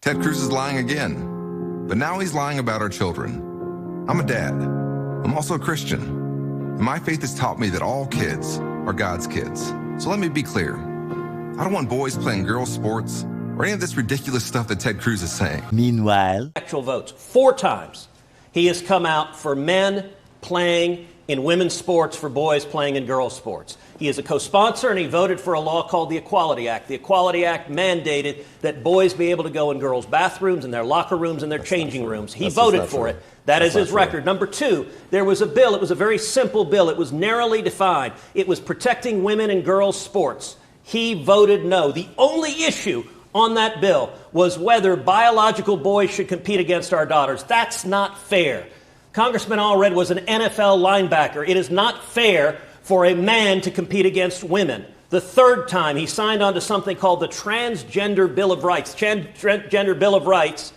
Ted Cruz is lying again. But now he's lying about our children. I'm a dad. I'm also a Christian. And my faith has taught me that all kids are God's kids. So let me be clear. I don't want boys playing girls' sports or any of this ridiculous stuff that Ted Cruz is saying. Meanwhile, actual votes. 4 times he has come out for men playing in women's sports, for boys playing in girls' sports. He is a co-sponsor, and he voted for a law called the Equality Act. The Equality Act mandated that boys be able to go in girls' bathrooms, in their locker rooms, and their changing rooms. He voted for it. That is his record. Number 2, there was a bill. It was a very simple bill. It was narrowly defined. It was protecting women in girls' sports. He voted no. The only issue on that bill was whether biological boys should compete against our daughters. That's not fair. Congressman Allred was an NFL linebacker. It is not fair for a man to compete against women. The 3rd time he signed on to something called the Transgender Bill of Rights. Transgender Bill of Rights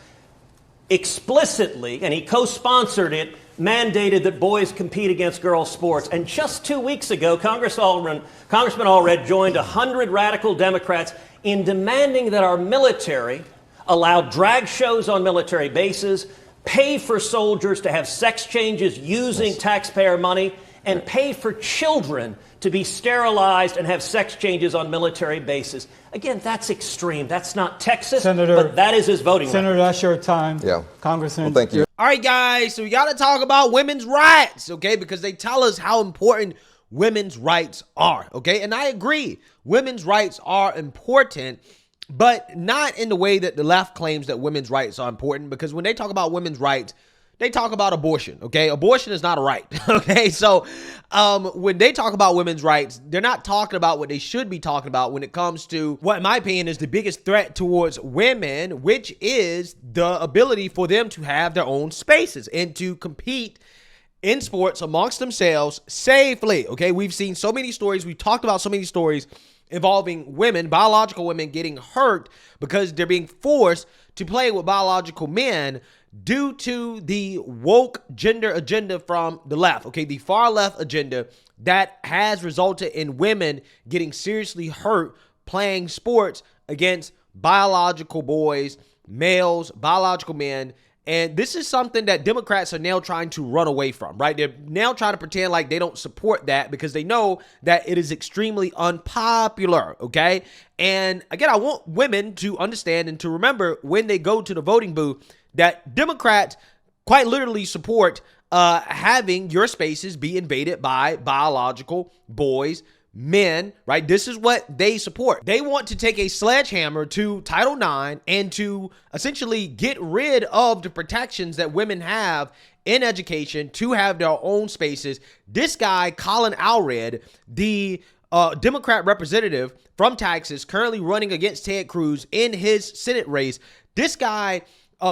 explicitly, and he co-sponsored it, mandated that boys compete against girls' sports. And just 2 weeks ago, Congressman Allred joined 100 radical Democrats in demanding that our military allow drag shows on military bases, pay for soldiers to have sex changes using taxpayer money, and pay for children to be sterilized and have sex changes on military bases. Again, that's extreme. That's not Texas, Senator, but that is his voting Senator, record. that's your time. Yeah. Congressman. Well, thank you. all right, guys, so we got to talk about women's rights, okay, because they tell us how important women's rights are, okay, and I agree. Women's rights are important, but not in the way that the left claims that women's rights are important, because when they talk about women's rights, they talk about abortion, okay? Abortion is not a right, okay? So when they talk about women's rights, they're not talking about what they should be talking about when it comes to what, in my opinion, is the biggest threat towards women, which is the ability for them to have their own spaces and to compete in sports amongst themselves safely, okay? We've seen so many stories. We've talked about so many stories involving women, biological women, getting hurt because they're being forced to play with biological men due to the woke gender agenda from the left, okay? The far left agenda that has resulted in women getting seriously hurt playing sports against biological boys, males, biological men. And this is something that Democrats are now trying to run away from, right? They're now trying to pretend like they don't support that because they know that it is extremely unpopular, okay? And again, I want women to understand and to remember when they go to the voting booth that Democrats quite literally support having your spaces be invaded by biological boys, men, right? This is what they support. They want to take a sledgehammer to Title IX and to essentially get rid of the protections that women have in education to have their own spaces. This guy, Colin Allred, the Democrat representative from Texas, currently running against Ted Cruz in his Senate race, this guy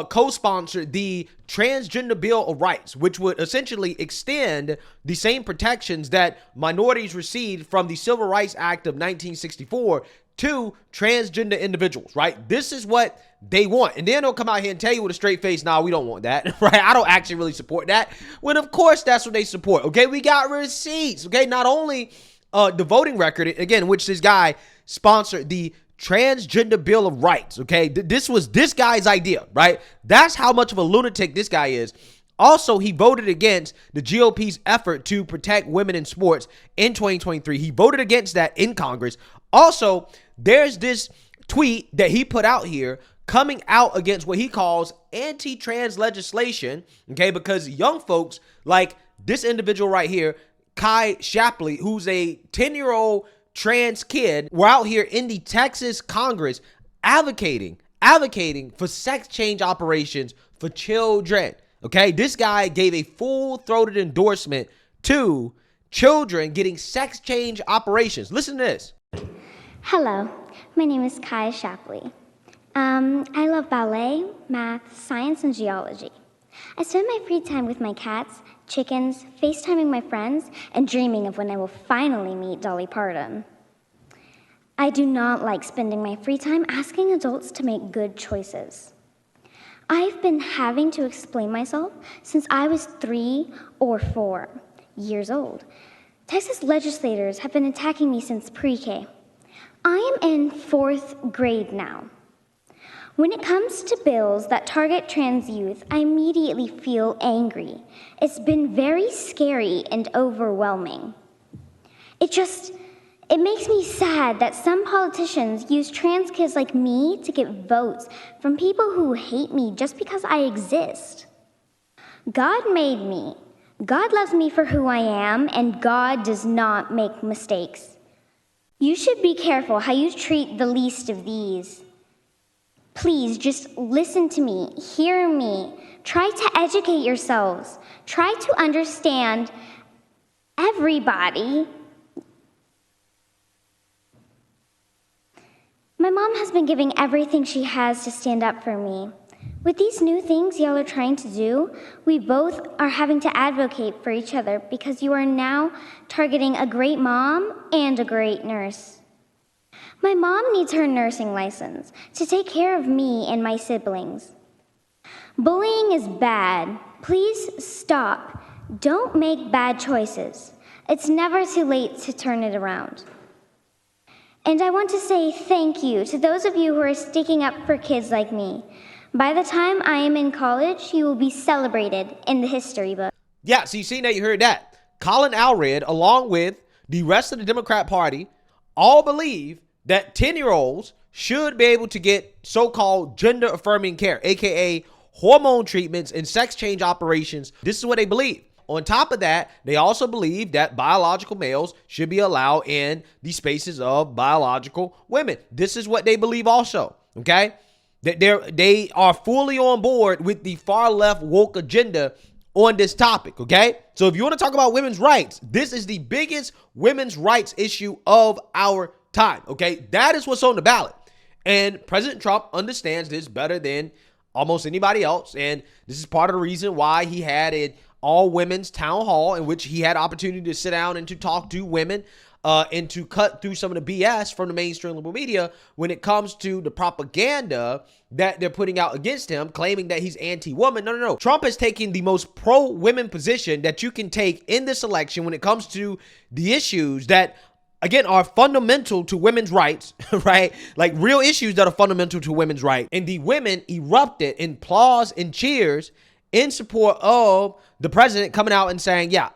co-sponsored the Transgender Bill of Rights, which would essentially extend the same protections that minorities received from the Civil Rights Act of 1964 to transgender individuals, right? This is what they want. And then they'll come out here and tell you with a straight face, nah, we don't want that, right? I don't actually really support that. When, of course, that's what they support, okay? We got receipts, okay? Not only the voting record, again, which this guy sponsored the Transgender Bill of Rights, okay? This was this guy's idea, right? That's how much of a lunatic this guy is. Also, he voted against the GOP's effort to protect women in sports in 2023. He voted against that in Congress. Also, there's this tweet that he put out here coming out against what he calls anti-trans legislation, okay? Because young folks like this individual right here, Kai Shapley, who's a 10-year-old trans kid, were out here in the Texas Congress advocating for sex change operations for children. Okay, this guy gave a full-throated endorsement to children getting sex change operations. Listen to this. Hello, my name is Kai Shapley. I love ballet, math, science, and geology. I spend my free time with my cats, chickens, FaceTiming my friends, and dreaming of when I will finally meet Dolly Parton. I do not like spending my free time asking adults to make good choices. I've been having to explain myself since I was 3 or 4 years old. Texas legislators have been attacking me since pre-K. I am in 4th grade now. When it comes to bills that target trans youth, I immediately feel angry. It's been very scary and overwhelming. It makes me sad that some politicians use trans kids like me to get votes from people who hate me just because I exist. God made me. God loves me for who I am, and God does not make mistakes. You should be careful how you treat the least of these. Please just listen to me, hear me. Try to educate yourselves. Try to understand everybody. My mom has been giving everything she has to stand up for me. With these new things y'all are trying to do, we both are having to advocate for each other because you are now targeting a great mom and a great nurse. My mom needs her nursing license to take care of me and my siblings. Bullying is bad. Please stop. Don't make bad choices. It's never too late to turn it around. And I want to say thank you to those of you who are sticking up for kids like me. By the time I am in college, you will be celebrated in the history book. Yeah, so you seen that, you heard that. Colin Allred, along with the rest of the Democrat Party, all believe that 10-year-olds should be able to get so-called gender-affirming care, aka hormone treatments and sex change operations. This is what they believe. On top of that, they also believe that biological males should be allowed in the spaces of biological women. This is what they believe also, okay? That they are fully on board with the far left woke agenda on this topic, okay? So if you want to talk about women's rights, this is the biggest women's rights issue of our time, okay? That is what's on the ballot. And President Trump understands this better than almost anybody else. And this is part of the reason why he had an all-women's town hall in which he had opportunity to sit down and to talk to women and to cut through some of the BS from the mainstream liberal media when it comes to the propaganda that they're putting out against him, claiming that he's anti-woman. No. Trump is taking the most pro-women position that you can take in this election when it comes to the issues that, again, are fundamental to women's rights, right? Like real issues that are fundamental to women's rights. And the women erupted in applause and cheers in support of the president coming out and saying, yeah,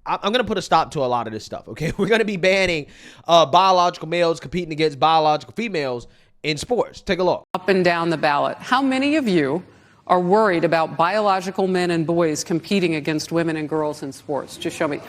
I'm going to put a stop to a lot of this stuff, okay? We're going to be banning biological males competing against biological females in sports. Take a look. Up and down the ballot. How many of you are worried about biological men and boys competing against women and girls in sports? Just show me.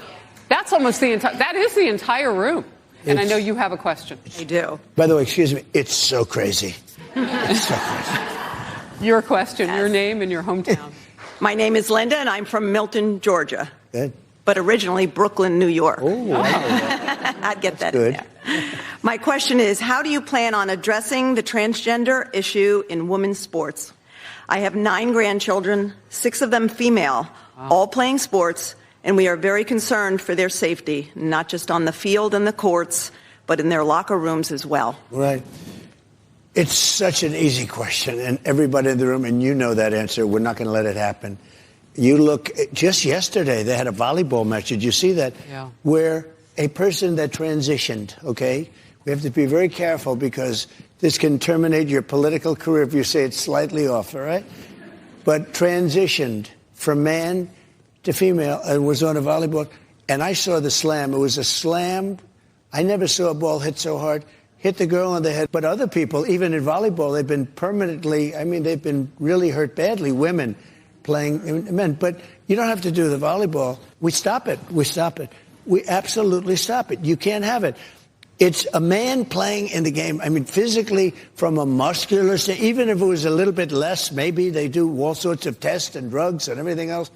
That's almost that is the entire room. And I know you have a question. I do. By the way, excuse me, it's so crazy. It's so crazy. Your question, yes. Your name and your hometown. My name is Linda, and I'm from Milton, Georgia. Good. But originally Brooklyn, New York. Oh, I'd get that good. in there. My question is, how do you plan on addressing the transgender issue in women's sports? I have 9 grandchildren, 6 of them female, all playing sports, and we are very concerned for their safety, not just on the field and the courts, but in their locker rooms as well. Right. It's such an easy question, and everybody in the room, and you know that answer, we're not going to let it happen. You look, just yesterday, they had a volleyball match. Did you see that? Yeah. Where a person that transitioned, okay? We have to be very careful because this can terminate your political career if you say it's slightly off, all right? But transitioned from man to female and was on a volleyball. And I saw the slam. It was a slam. I never saw a ball hit so hard. Hit the girl on the head. But other people, even in volleyball, they've been permanently, they've been really hurt badly, women playing men. But you don't have to do the volleyball. We stop it. We absolutely stop it. You can't have it. It's a man playing in the game. Physically, from a muscular standpoint, even if it was a little bit less, maybe they do all sorts of tests and drugs and everything else.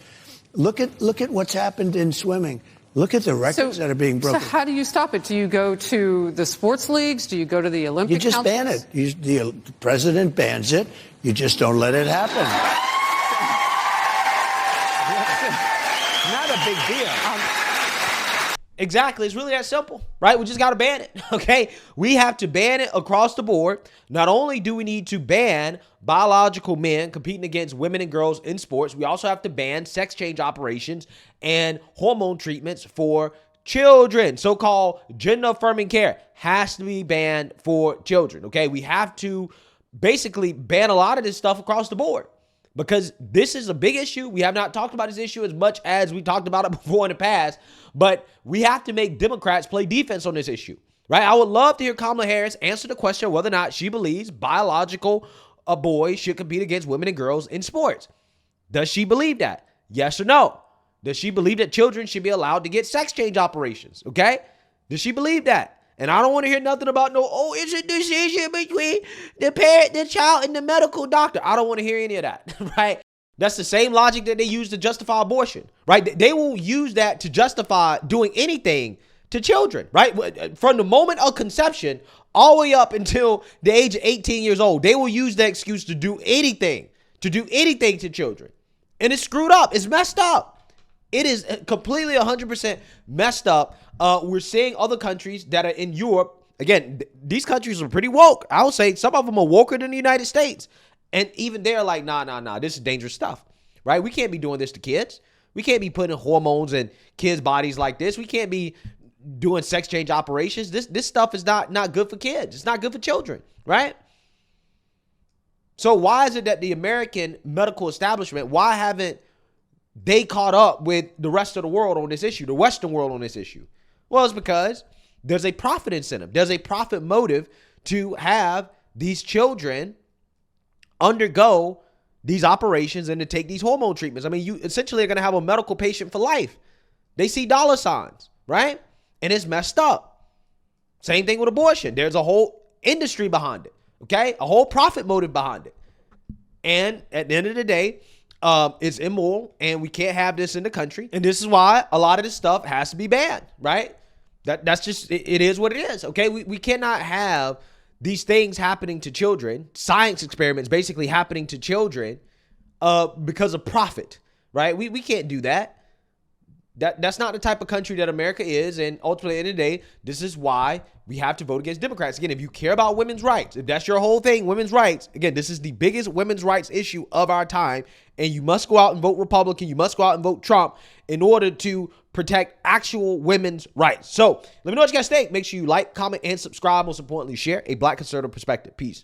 Look at what's happened in swimming. Look at the records that are being broken. So how do you stop it? Do you go to the sports leagues? Do you go to the Olympic You just councils? ban it. The president bans it. You just don't let it happen. Not a big deal. Exactly. It's really that simple, right? We just got to ban it, okay? We have to ban it across the board. Not only do we need to ban biological men competing against women and girls in sports, we also have to ban sex change operations and hormone treatments for children. So-called gender-affirming care has to be banned for children, okay? We have to basically ban a lot of this stuff across the board, because this is a big issue. We have not talked about this issue as much as we talked about it before in the past, but we have to make Democrats play defense on this issue, right? I would love to hear Kamala Harris answer the question whether or not she believes biological boys should compete against women and girls in sports. Does she believe that? Yes or no? Does she believe that children should be allowed to get sex change operations? Okay? Does she believe that? And I don't want to hear nothing about it's a decision between the parent, the child, and the medical doctor. I don't want to hear any of that, right? That's the same logic that they use to justify abortion, right? They will use that to justify doing anything to children, right? From the moment of conception all the way up until the age of 18 years old, they will use that excuse to do anything to children. And it's screwed up. It's messed up. It is completely 100% messed up. We're seeing other countries that are in Europe. Again, these countries are pretty woke. I would say some of them are woker than the United States. And even they're like, nah, this is dangerous stuff, right? We can't be doing this to kids. We can't be putting hormones in kids' bodies like this. We can't be doing sex change operations. This stuff is not good for kids. It's not good for children, right? So why is it that the American medical establishment, why haven't they caught up with the rest of the world on this issue, the Western world on this issue? Well, it's because there's a profit incentive. There's a profit motive to have these children undergo these operations and to take these hormone treatments. I mean, you essentially are going to have a medical patient for life. They see dollar signs, right? And it's messed up. Same thing with abortion. There's a whole industry behind it, okay? A whole profit motive behind it. And at the end of the day, it's immoral, and we can't have this in the country. And this is why a lot of this stuff has to be banned, right? That's just, it is what it is, okay? We cannot have these things happening to children, science experiments basically happening to children because of profit, right? We can't do that. That's not the type of country that America is. And ultimately, at the end of the day, this is why we have to vote against Democrats. Again, if you care about women's rights, if that's your whole thing, women's rights, again, this is the biggest women's rights issue of our time. And you must go out and vote Republican. You must go out and vote Trump in order to protect actual women's rights. So let me know what you guys think. Make sure you like, comment, and subscribe. Most importantly, share a Black conservative perspective. Peace.